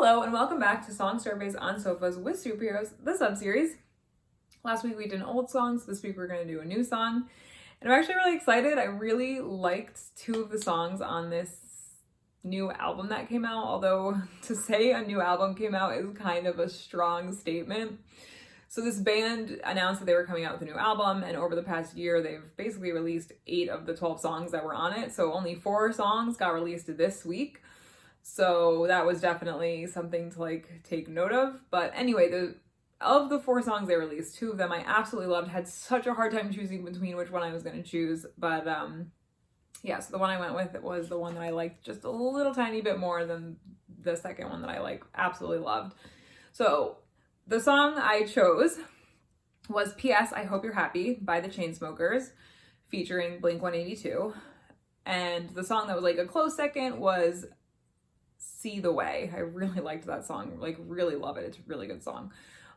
Hello and welcome back to Song Surveys on Sofas with Superheroes, the sub-series. Last week we did an old songs, this week we're going to do a new song. And I'm actually really excited. I really liked two of the songs on this new album that came out, although to say a new album came out is kind of a strong statement. So this band announced that they were coming out with a new album, and over the past year they've basically released 8 of the 12 songs that were on it, so only 4 songs got released this week. So that was definitely something to take note of. But anyway, of the 4 songs they released, 2 of them I absolutely loved. Had such a hard time choosing between which one I was going to choose. But yeah, so the one I went with was the one that I liked just a little tiny bit more than the second one that I absolutely loved. So the song I chose was P.S. I Hope You're Happy by the Chainsmokers featuring Blink-182. And the song that was a close second was See the Way. I really liked that song, really love it. It's a really good song.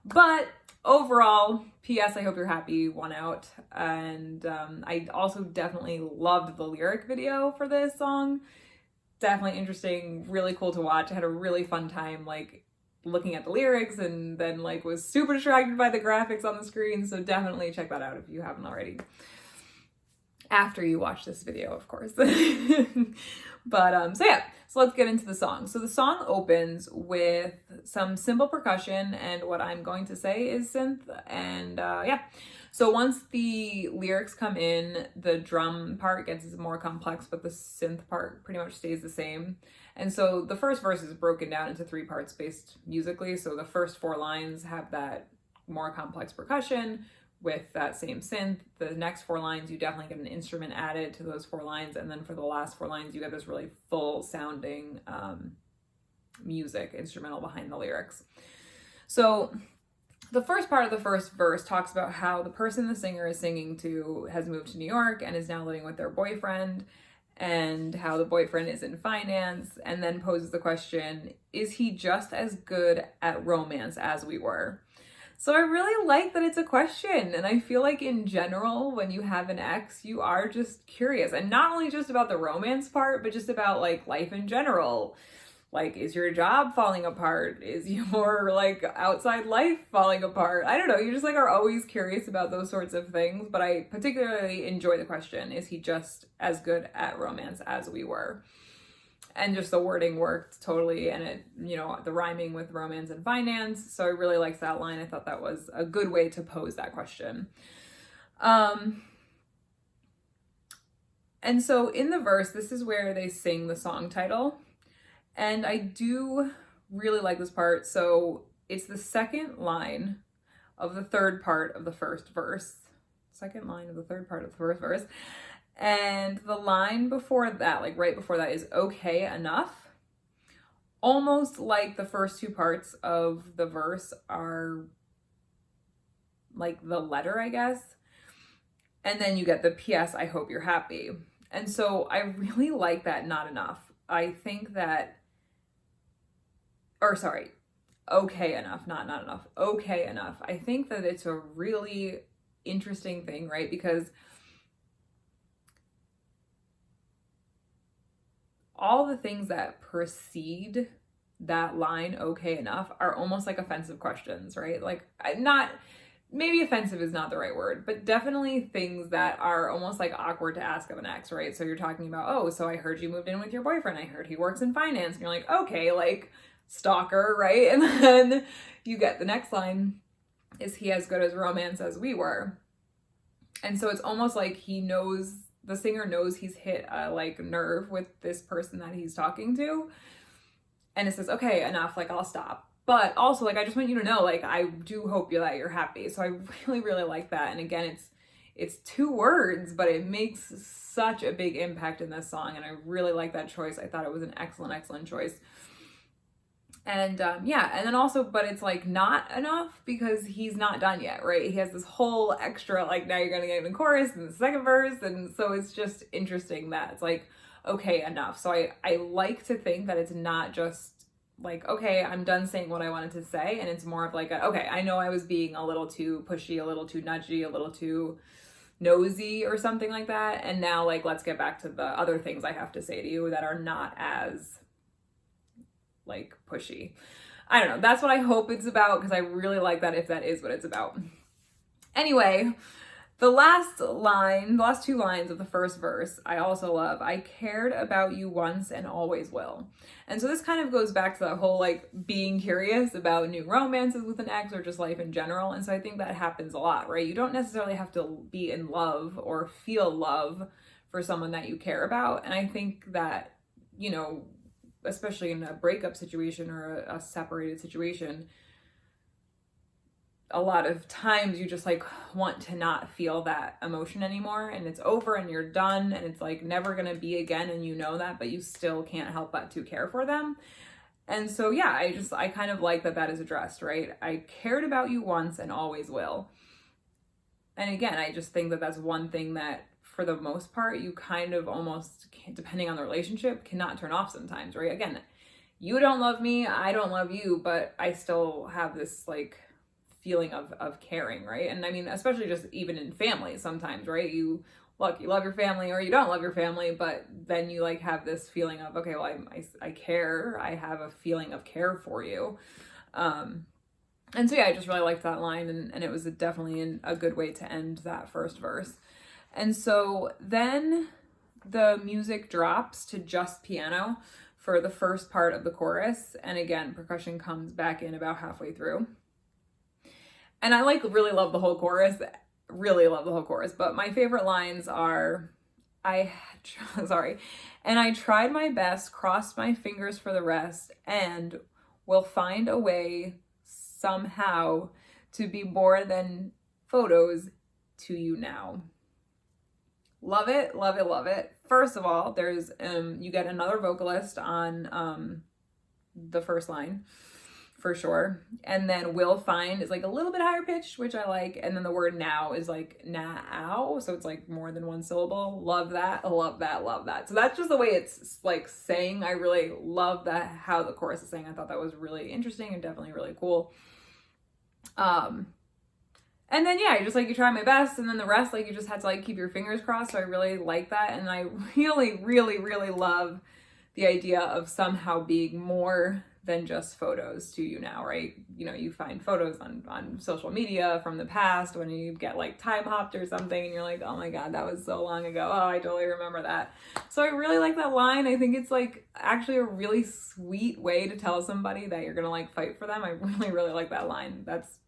But overall, P.S. I Hope You're Happy won out. And I also definitely loved the lyric video for this song. Definitely interesting, really cool to watch. I had a really fun time looking at the lyrics, and then was super distracted by the graphics on the screen. So definitely check that out if you haven't already. After you watch this video, of course. But so yeah, so let's get into the song. So the song opens with some simple percussion, and what I'm going to say is synth. And yeah, so once the lyrics come in, the drum part gets more complex, but the synth part pretty much stays the same. And so the first verse is broken down into 3 parts based musically. So the first 4 lines have that more complex percussion with that same synth. The next 4 lines, you definitely get an instrument added to those 4 lines. And then for the last 4 lines, you get this really full sounding music, instrumental behind the lyrics. So the first part of the first verse talks about how the person the singer is singing to has moved to New York and is now living with their boyfriend, and how the boyfriend is in finance, and then poses the question, is he just as good at romance as we were? So I really like that it's a question, and I feel like in general, when you have an ex, you are just curious, and not only just about the romance part, but just about life in general. Is your job falling apart? Is your outside life falling apart? I don't know, you just are always curious about those sorts of things, but I particularly enjoy the question, is he just as good at romance as we were? And just the wording worked totally, and it, the rhyming with romance and finance. So I really liked that line. I thought that was a good way to pose that question. And so in the verse, this is where they sing the song title. And I do really like this part. So it's the second line of the third part of the first verse. Second line of the third part of the first verse. And the line before that, right before that, is okay enough. Almost like the first 2 parts of the verse are the letter, I guess. And then you get the P.S. I hope you're happy. And so I really like that not enough. I think that, okay enough, not enough. Okay enough. I think that it's a really interesting thing, right? Because all the things that precede that line, okay enough, are almost offensive questions, right? Not, maybe offensive is not the right word, but definitely things that are almost awkward to ask of an ex, right? So you're talking about, oh, so I heard you moved in with your boyfriend. I heard he works in finance. And you're okay, stalker, right? And then you get the next line, is he as good as romance as we were? And so it's almost he knows, the singer knows he's hit a nerve with this person that he's talking to, and it says, okay, enough, I'll stop. But also, I just want you to know, I do hope that you're happy. So I really, really like that. And again, it's 2 words, but it makes such a big impact in this song, and I really like that choice. I thought it was an excellent, excellent choice. And yeah, and then also, but it's not enough because he's not done yet, right? He has this whole extra, now you're gonna get in the chorus and the second verse. And so it's just interesting that it's okay, enough. So I like to think that it's not just okay, I'm done saying what I wanted to say. And it's more of okay, I know I was being a little too pushy, a little too nudgy, a little too nosy or something like that. And now let's get back to the other things I have to say to you that are not as like pushy. I don't know. That's what I hope it's about, because I really like that if that is what it's about. Anyway, the last two lines of the first verse, I also love. I cared about you once and always will. And so this kind of goes back to that whole like being curious about new romances with an ex or just life in general. And so I think that happens a lot, right? You don't necessarily have to be in love or feel love for someone that you care about. And I think that, you know, especially in a breakup situation or a separated situation, a lot of times you just like want to not feel that emotion anymore, and it's over and you're done and it's like never gonna be again, and you know that, but you still can't help but to care for them. And so yeah, I kind of like that is addressed, right? I cared about you once and always will. And again, I just think that that's one thing that for the most part you kind of almost, depending on the relationship, cannot turn off sometimes, right? Again, you don't love me, I don't love you, but I still have this like feeling of caring, right? And I mean, especially just even in family sometimes, right? You love your family or you don't love your family, but then you like have this feeling of, okay, well, I care, I have a feeling of care for you. And so yeah, I just really liked that line, and it was definitely a good way to end that first verse. And so then the music drops to just piano for the first part of the chorus, and again, percussion comes back in about halfway through. And I like really love the whole chorus, but my favorite lines are, and I tried my best, crossed my fingers for the rest, and will find a way somehow to be more than photos to you now. Love it, love it, love it. First of all, there's you get another vocalist on the first line, for sure. And then will find is like a little bit higher pitched, which I like. And then the word now is like now, so it's like more than one syllable. Love that, love that, love that. So that's just the way it's like saying. I really love that, how the chorus is saying. I thought that was really interesting and definitely really cool. And then yeah, just like you try my best, and then the rest, like you just had to like keep your fingers crossed. So I really like that. And I really, really, really love the idea of somehow being more than just photos to you now, right? You know, you find photos on social media from the past when you get like time hopped or something, and you're like, oh my God, that was so long ago. Oh, I totally remember that. So I really like that line. I think it's like actually a really sweet way to tell somebody that you're gonna like fight for them. I really, really like that line. That's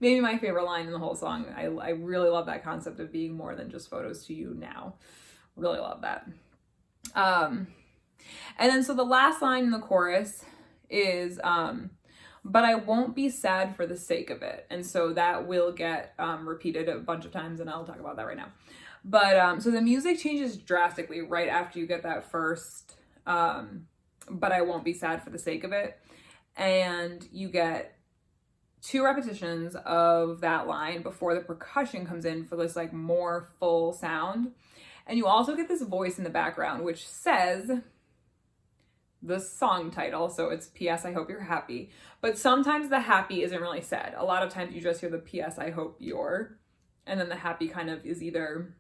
maybe my favorite line in the whole song. I really love that concept of being more than just photos to you now. Really love that. And then so the last line in the chorus is, but I won't be sad for the sake of it. And so that will get repeated a bunch of times, and I'll talk about that right now. But so the music changes drastically right after you get that first, but I won't be sad for the sake of it. And you get 2 repetitions of that line before the percussion comes in for this like more full sound. And you also get this voice in the background, which says the song title. So it's P.S. I hope you're happy. But sometimes the happy isn't really said. A lot of times you just hear the P.S. I hope you're, and then the happy kind of is either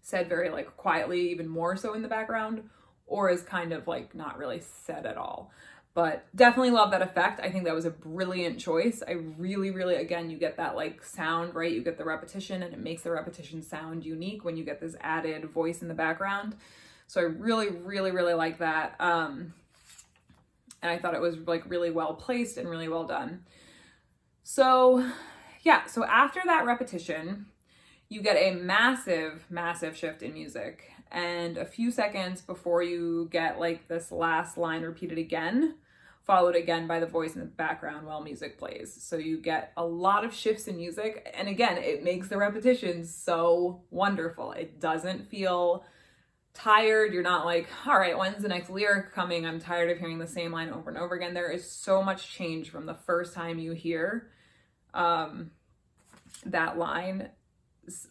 said very like quietly, even more so in the background, or is kind of like not really said at all. But definitely love that effect. I think that was a brilliant choice. I really, really, again, you get that like sound, right? You get the repetition, and it makes the repetition sound unique when you get this added voice in the background. So I really, really, really like that. And I thought it was like really well placed and really well done. So yeah, so after that repetition, you get a massive, massive shift in music. And a few seconds before you get like this last line repeated again, followed again by the voice in the background while music plays. So you get a lot of shifts in music. And again, it makes the repetition so wonderful. It doesn't feel tired. You're not like, all right, when's the next lyric coming? I'm tired of hearing the same line over and over again. There is so much change from the first time you hear that line,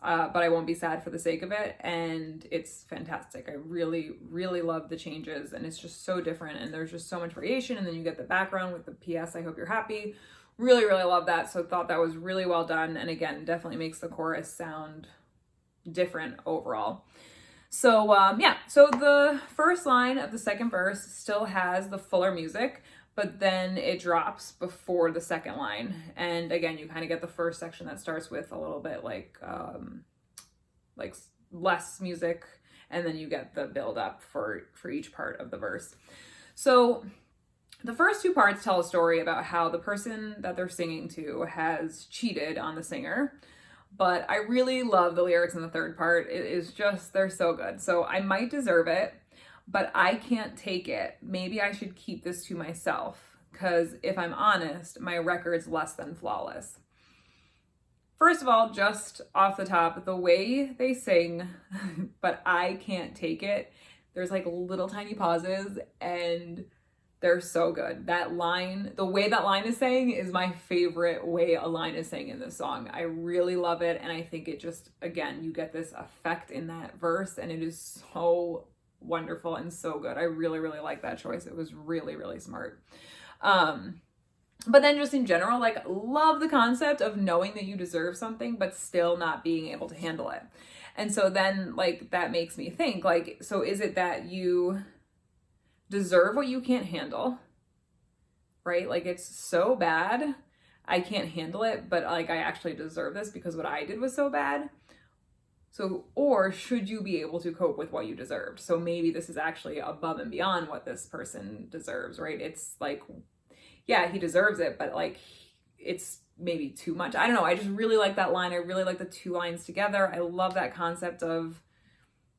but I won't be sad for the sake of it. And it's fantastic. I really, really love the changes, and it's just so different, and there's just so much variation. And then you get the background with the P.S. I hope you're happy. Really, really love that. So thought that was really well done. And again, definitely makes the chorus sound different overall. So yeah, so the first line of the second verse still has the fuller music, but then it drops before the second line. And again, you kind of get the first section that starts with a little bit like less music, and then you get the build up for each part of the verse. So the first two parts tell a story about how the person that they're singing to has cheated on the singer. But I really love the lyrics in the third part. It is just, they're so good. So I might deserve it, but I can't take it. Maybe I should keep this to myself, because if I'm honest, my record's less than flawless. First of all, just off the top, the way they sing, but I can't take it. There's like little tiny pauses and they're so good. That line, the way that line is saying is my favorite way a line is saying in this song. I really love it. And I think it just, again, you get this effect in that verse and it is so wonderful and so good. I really, really like that choice. It was really, really smart. But then just in general, like, love the concept of knowing that you deserve something, but still not being able to handle it. And so then like, that makes me think like, so is it that you deserve what you can't handle, right? Like, it's so bad, I can't handle it, but like, I actually deserve this because what I did was so bad. So, or should you be able to cope with what you deserved? So maybe this is actually above and beyond what this person deserves, right? It's like, yeah, he deserves it, but like, it's maybe too much. I don't know. I just really like that line. I really like the two lines together. I love that concept of,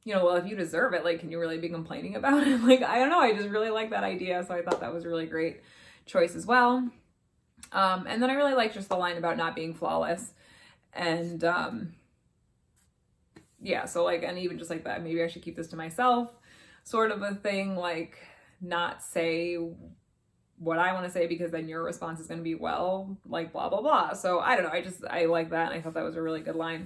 you know, well, if you deserve it, like, can you really be complaining about it? Like, I don't know. I just really like that idea. So I thought that was a really great choice as well. And then I really like just the line about not being flawless. And yeah, so like, and even just like that, maybe I should keep this to myself sort of a thing, like not say what I want to say because then your response is going to be, well, like blah, blah, blah. So I don't know. I like that. And I thought that was a really good line.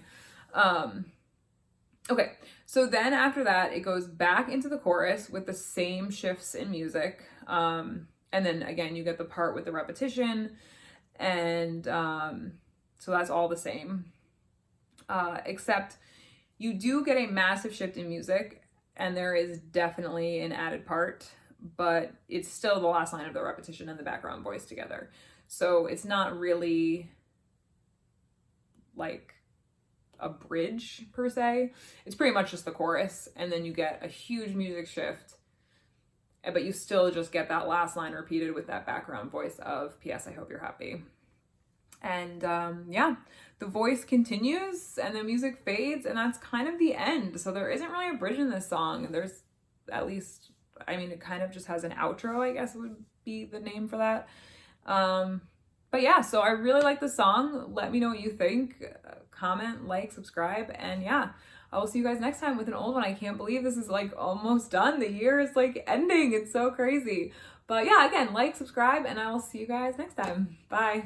Okay, so then after that, it goes back into the chorus with the same shifts in music. And then again, you get the part with the repetition. And so that's all the same. Except you do get a massive shift in music, and there is definitely an added part, but it's still the last line of the repetition and the background voice together. So it's not really like a bridge per se. It's pretty much just the chorus, and then you get a huge music shift, but you still just get that last line repeated with that background voice of P.S. I hope you're happy. And yeah, the voice continues and the music fades, and that's kind of the end. So there isn't really a bridge in this song. There's at least, I mean, it kind of just has an outro, I guess would be the name for that. But yeah, so I really like the song. Let me know what you think. Comment, like, subscribe, and yeah, I will see you guys next time with an old one. I can't believe this is like almost done. The year is like ending. It's so crazy. But yeah, again, like, subscribe, and I will see you guys next time. Bye.